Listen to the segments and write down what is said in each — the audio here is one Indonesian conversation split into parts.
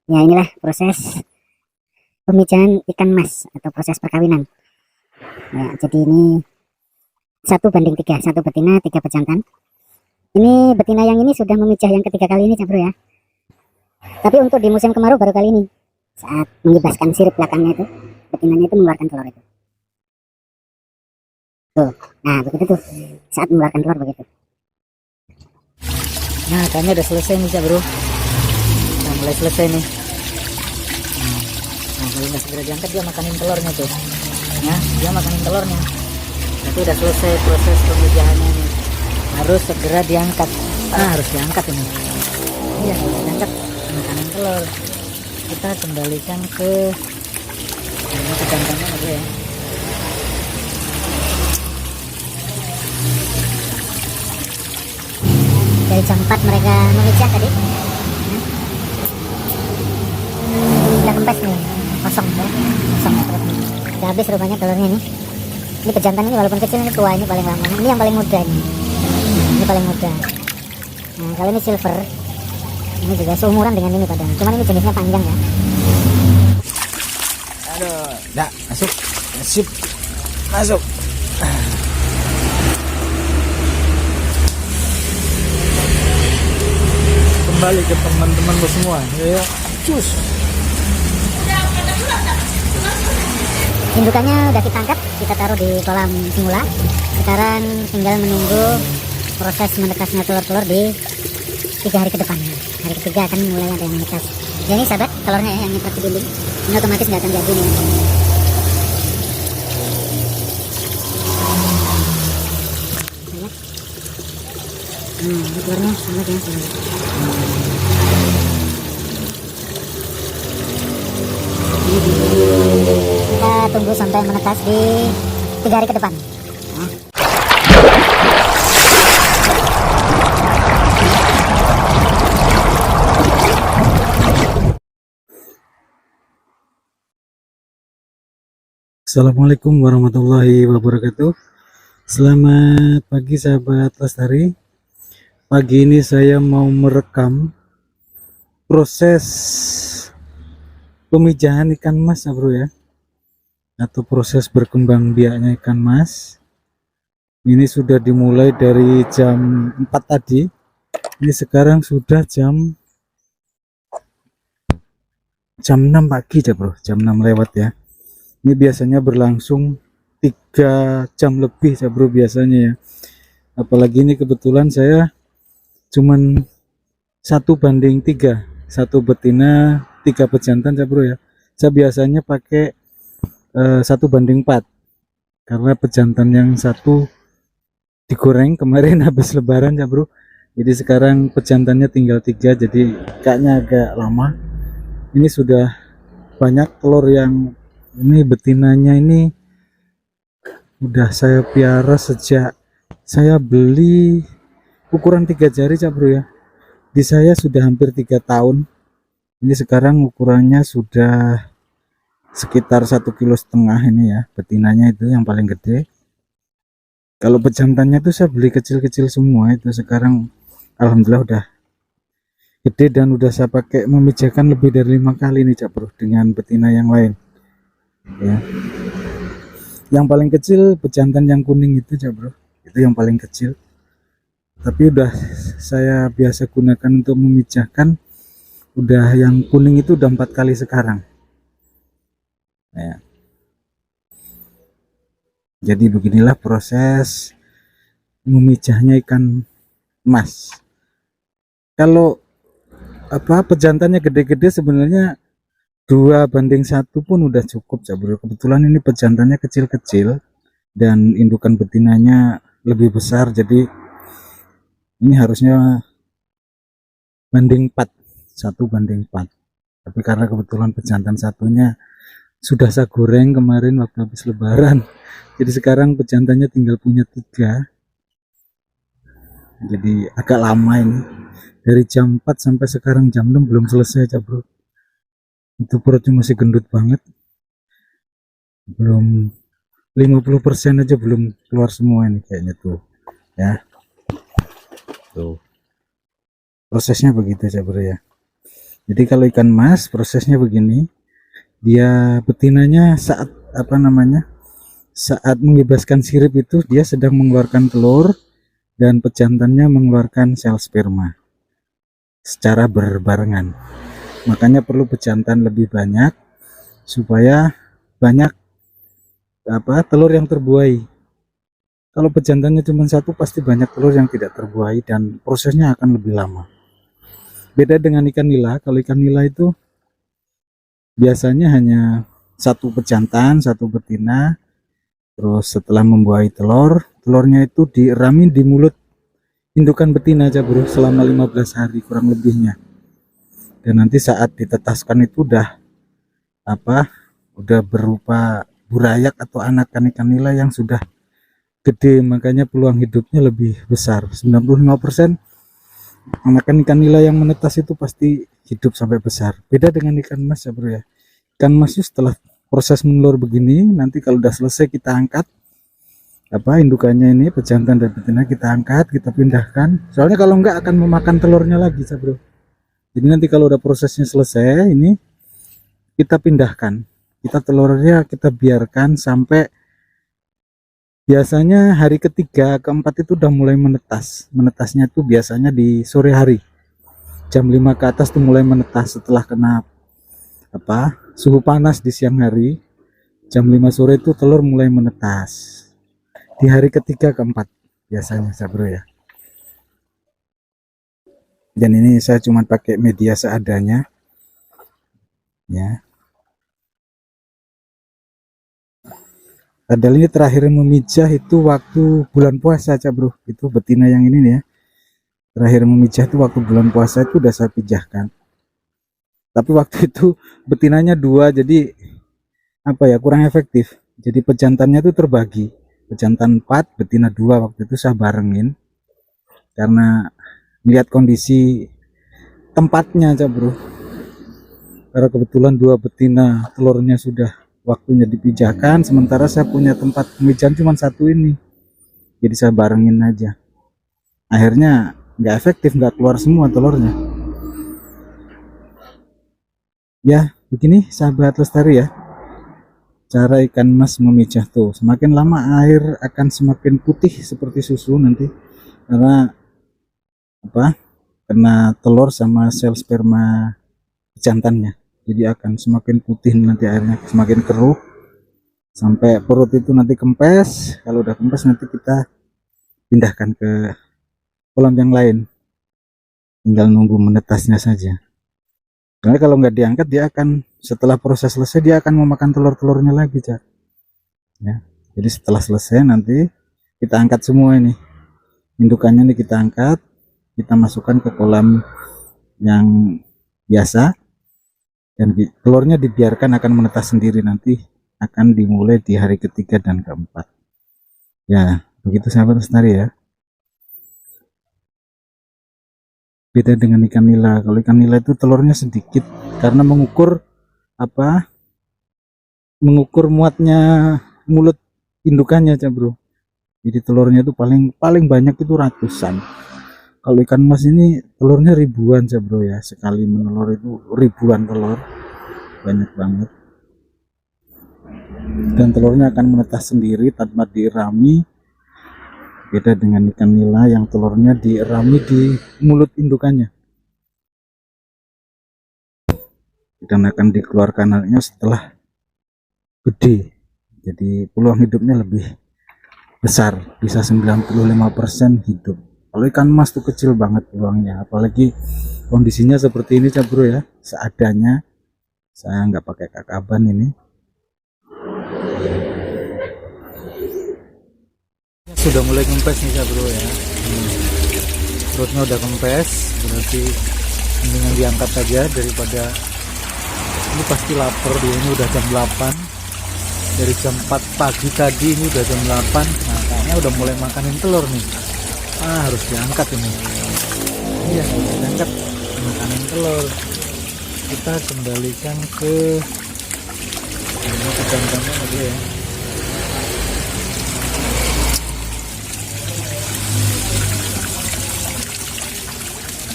Ya inilah proses pemijahan ikan mas atau proses perkawinan. Ya, jadi ini 1:3, 1 betina 3 pejantan. Ini betina yang ini sudah memijah yang ketiga kali ini ya bro ya. Tapi untuk di musim kemarau baru kali ini, saat mengibaskan sirip belakangnya itu, betinanya itu mengeluarkan telur itu. Tuh, nah begitu tuh, saat mengeluarkan telur begitu. Nah, ikannya udah selesai nih ya bro. Udah mulai selesai nih. Nah, kalau nggak segera diangkat dia makanin telurnya tuh. Ya, dia makanin telurnya. Tapi udah selesai proses pemijahannya nih. Harus segera diangkat. Harus diangkat ini. Iya, harus diangkat makanin telur. Kita kembalikan ke jantannya aja ya. Dari jam 4 mereka memijah tadi. Udah kempes nih, kosong ya, kosong perutnya. Udah habis rupanya telurnya ini. Ini pejantan ini walaupun kecil ini tua, ini paling lama. Ini yang paling muda ini. Ini paling muda. Nah kalau ini silver, ini juga seumuran dengan ini padahal. Cuman ini jenisnya panjang ya. Aduh, dah masuk, sip, masuk. Kembali ke teman-temanmu semua, ya, cus. Indukannya udah kita angkat, kita taruh di kolam semula. Sekarang tinggal menunggu proses menetasnya telur-telur di 3 hari ke depan. Hari ketiga akan mulai ada yang menetas. Ya ini sahabat, telurnya ya, yang nyetrap di dinding. Ini otomatis nggak akan jadi nih. Ini telurnya sama ya. Kita tunggu sampai menetas di 3 hari ke depan. Assalamualaikum warahmatullahi wabarakatuh. Selamat pagi sahabat Lestari. Pagi ini saya mau merekam proses pemijahan ikan mas ya bro ya, atau proses berkembang biaknya ikan mas. Ini sudah dimulai dari jam 4 tadi. Ini sekarang sudah jam 6 pagi ya bro, jam 6 lewat ya. Ini biasanya berlangsung 3 jam lebih ya bro biasanya ya. Apalagi ini kebetulan saya cuman 1:3, 1 betina 3 pejantan ya bro ya. Saya biasanya pakai 1:4 karena pejantan yang satu digoreng kemarin habis lebaran ya bro. Jadi sekarang pejantannya tinggal 3, jadi kayaknya agak lama. Ini sudah banyak telur yang ini betinanya ini udah saya piara sejak saya beli ukuran 3 jari ya bro ya. Di saya sudah hampir 3 tahun. Ini sekarang ukurannya sudah sekitar 1,5 kilo ini ya, betinanya itu yang paling gede. Kalau pejantannya itu saya beli kecil-kecil semua, itu sekarang alhamdulillah udah gede dan udah saya pakai memijahkan lebih dari 5 kali nih cak bro dengan betina yang lain ya. Yang paling kecil pejantan yang kuning itu cak bro, itu yang paling kecil, tapi udah saya biasa gunakan untuk memijahkan. Udah yang kuning itu udah 4 kali sekarang ya. Jadi beginilah proses memijahnya ikan mas. Kalau pejantannya gede-gede sebenarnya 2:1 pun udah cukup ya bro. Kebetulan ini pejantannya kecil-kecil dan indukan betinanya lebih besar, jadi ini harusnya 1:4, 1:4. Tapi karena kebetulan pejantan satunya sudah saya goreng kemarin waktu habis lebaran, jadi sekarang pejantannya tinggal punya 3, jadi agak lama ini. Dari jam 4 sampai sekarang jam 6 belum selesai ya bro. Itu perutnya masih gendut banget, belum 50% aja belum keluar semua ini kayaknya tuh ya. Tuh prosesnya begitu ya bro ya. Jadi kalau ikan mas prosesnya begini, dia betinanya saat saat membebaskan sirip itu dia sedang mengeluarkan telur dan pejantannya mengeluarkan sel sperma secara berbarengan. Makanya perlu pejantan lebih banyak supaya banyak telur yang terbuai. Kalau pejantannya cuma satu pasti banyak telur yang tidak terbuai dan prosesnya akan lebih lama. Beda dengan ikan nila, kalau ikan nila itu biasanya hanya satu pejantan, satu betina. Terus setelah membuahi telur, telurnya itu dirami di mulut indukan betina aja bro selama 15 hari kurang lebihnya. Dan nanti saat ditetaskan itu udah berupa burayak atau anakan ikan nila yang sudah gede, makanya peluang hidupnya lebih besar. 95% anakan ikan nila yang menetas itu pasti hidup sampai besar. Beda dengan ikan mas ya bro ya. Ikan mas itu setelah proses menelur begini, nanti kalau udah selesai kita angkat indukannya ini, pejantan dan betina kita angkat, kita pindahkan. Soalnya kalau enggak akan memakan telurnya lagi ya bro. Jadi nanti kalau udah prosesnya selesai, ini kita pindahkan. Kita telurnya kita biarkan sampai biasanya hari ketiga, keempat itu udah mulai menetas. Menetasnya tuh biasanya di sore hari. Jam 5 ke atas tuh mulai menetas setelah kena suhu panas di siang hari. Jam 5 sore itu telur mulai menetas. Di hari ketiga keempat biasanya ya bro ya. Dan ini saya cuma pakai media seadanya ya. Padahal ini terakhir memijah itu waktu bulan puasa aja bro. Itu betina yang ini nih ya. Terakhir memijah itu waktu bulan puasa itu udah saya pijahkan. Tapi waktu itu betinanya 2, jadi kurang efektif. Jadi pejantannya itu terbagi. Pejantan 4, betina 2 waktu itu saya barengin. Karena lihat kondisi tempatnya aja bro. Karena kebetulan 2 betina telurnya sudah waktunya dipijahkan, sementara saya punya tempat pemijahan cuma 1 ini. Jadi saya barengin aja. Akhirnya nggak efektif, nggak keluar semua telurnya. Ya begini sahabat lestari ya, cara ikan mas memijah tuh. Semakin lama air akan semakin putih seperti susu nanti, karena kena telur sama sel sperma jantannya. Jadi akan semakin putih nanti airnya, semakin keruh sampai perut itu nanti kempes. Kalau udah kempes nanti kita pindahkan ke kolam yang lain, tinggal nunggu menetasnya saja. Karena kalau nggak diangkat dia akan, setelah proses selesai dia akan memakan telur-telurnya lagi ya. Jadi setelah selesai nanti kita angkat semua ini, indukannya ini kita angkat, kita masukkan ke kolam yang biasa, dan telurnya dibiarkan akan menetas sendiri. Nanti akan dimulai di hari ketiga dan keempat ya. Begitu sahabat lestari ya. Beda dengan ikan nila. Kalau ikan nila itu telurnya sedikit karena mengukur muatnya mulut indukannya aja bro. Jadi telurnya itu paling banyak itu ratusan. Kalau ikan mas ini telurnya ribuan aja bro ya. Sekali menelur itu ribuan telur, banyak banget. Dan telurnya akan menetas sendiri tanpa dirami. Beda dengan ikan nila yang telurnya dirami di mulut indukannya. Dan akan dikeluarkan anaknya setelah gede. Jadi peluang hidupnya lebih besar, bisa 95% hidup. Kalau ikan mas tuh kecil banget peluangnya, apalagi kondisinya seperti ini ya bro ya, seadanya. Saya nggak pakai kakaban ini. Sudah mulai kempes nih ya bro ya. Perutnya udah kempes, berarti mendingan diangkat saja daripada ini pasti lapar dia. Ini udah jam 8 dari jam 4 pagi tadi, ini udah jam 8. Nah kayaknya udah mulai makanin telur nih. Harus diangkat ini. Iya harus diangkat, makanin telur. Kita kembalikan ke jantannya aja ya.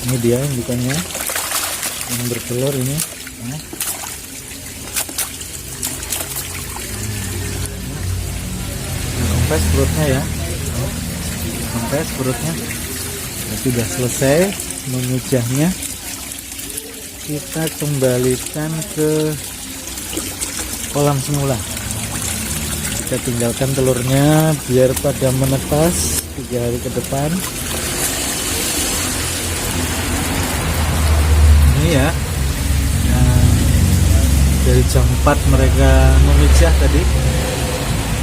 Ini dia indukannya. yang bertelur ini ya. Kempes perutnya ya, kempes perutnya. Sudah selesai memijahnya, kita kembalikan ke kolam semula. Kita tinggalkan telurnya biar pada menetas 3 hari ke depan. Ini ya, nah, dari jam 4 mereka memijah tadi.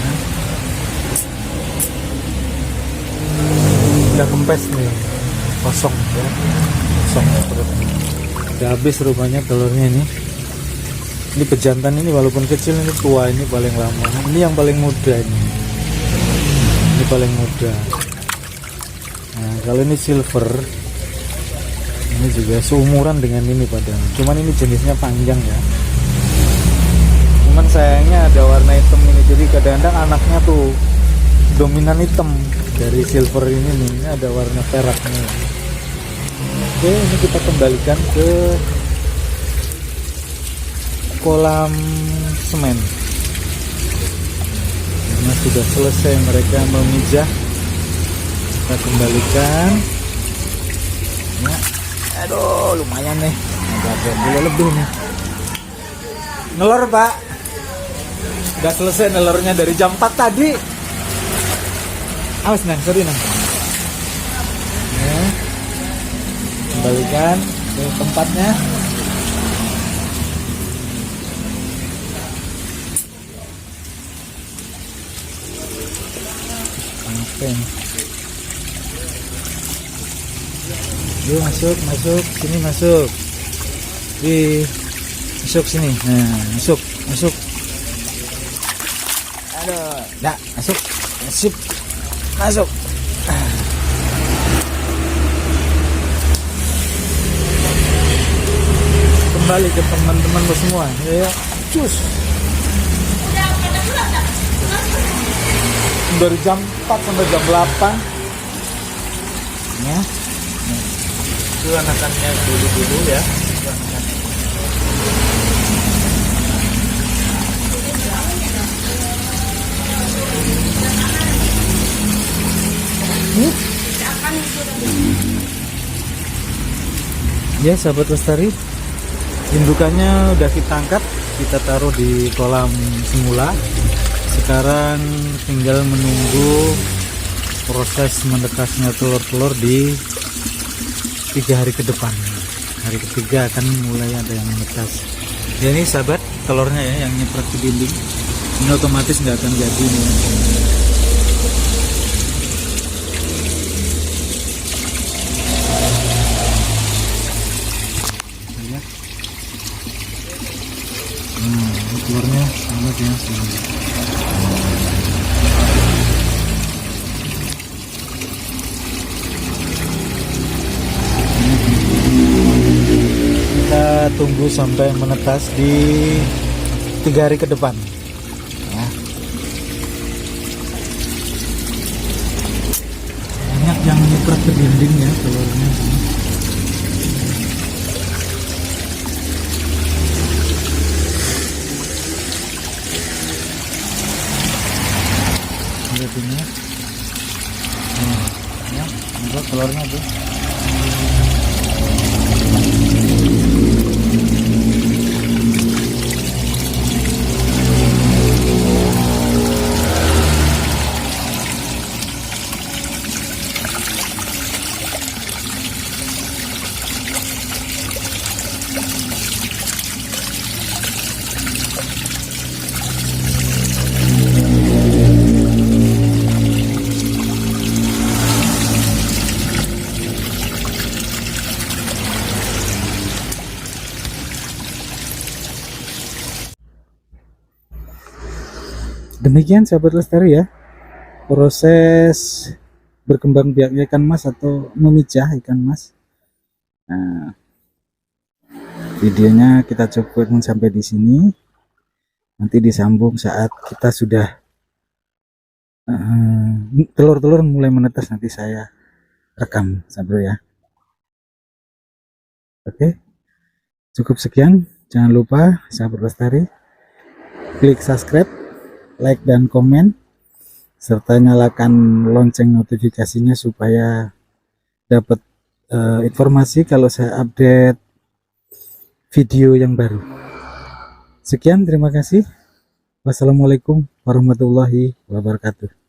Nah, udah kempes nih, kosong ya, kosong perutnya. Udah habis rupanya telurnya ini. Ini pejantan ini walaupun kecil ini tua, ini paling lama. Ini yang paling muda ini. Ini paling muda. Nah, kalau ini silver, ini juga seumuran dengan ini padahal. Cuman ini jenisnya panjang ya. Cuman sayangnya ada warna hitam ini. Jadi kadang-kadang anaknya tuh dominan hitam dari silver ini nih. Ini ada warna peraknya. Oke, ini kita kembalikan ke kolam semen karena sudah selesai mereka memijah. Kita kembalikan ya. Aduh, lumayan nih, agak boleh lebih nih. Nelor pak, udah selesai nelornya dari jam 4 tadi. Awas nang, sorry nang ya. Kembalikan ke tempatnya. Yuk masuk sini, masuk sini. Nah, masuk. Aduh, dah masuk. Kembali ke teman-teman semua ya. Cus. Dari jam 4 sampai jam 8 ya. Itu anakannya dulu ya. Ya sahabat lestari, indukannya udah kita angkat, kita taruh di kolam semula. Sekarang tinggal menunggu proses menetasnya telur-telur di 3 hari ke depan. Hari ketiga akan mulai ada yang menetas. Ya ini sahabat telurnya ya, yang nyeprat ke dinding. Ini otomatis nggak akan jadi nih. Lihat. Ini telurnya sangat ya. Kita tunggu sampai menetas di 3 hari ke depan ya. Banyak yang nyiprat ke dinding ya telurnya. Lihat ini ya, telurnya tuh. Demikian sahabat lestari ya, proses berkembang biaknya ikan mas atau memijah ikan mas. Nah, videonya kita cukupkan sampai di sini. Nanti disambung saat kita sudah telur-telur mulai menetas, nanti saya rekam sahabat ya. Oke. Cukup sekian, jangan lupa sahabat lestari klik subscribe, like dan komen, serta nyalakan lonceng notifikasinya supaya dapat informasi kalau saya update video yang baru. Sekian, terima kasih. Wassalamualaikum warahmatullahi wabarakatuh.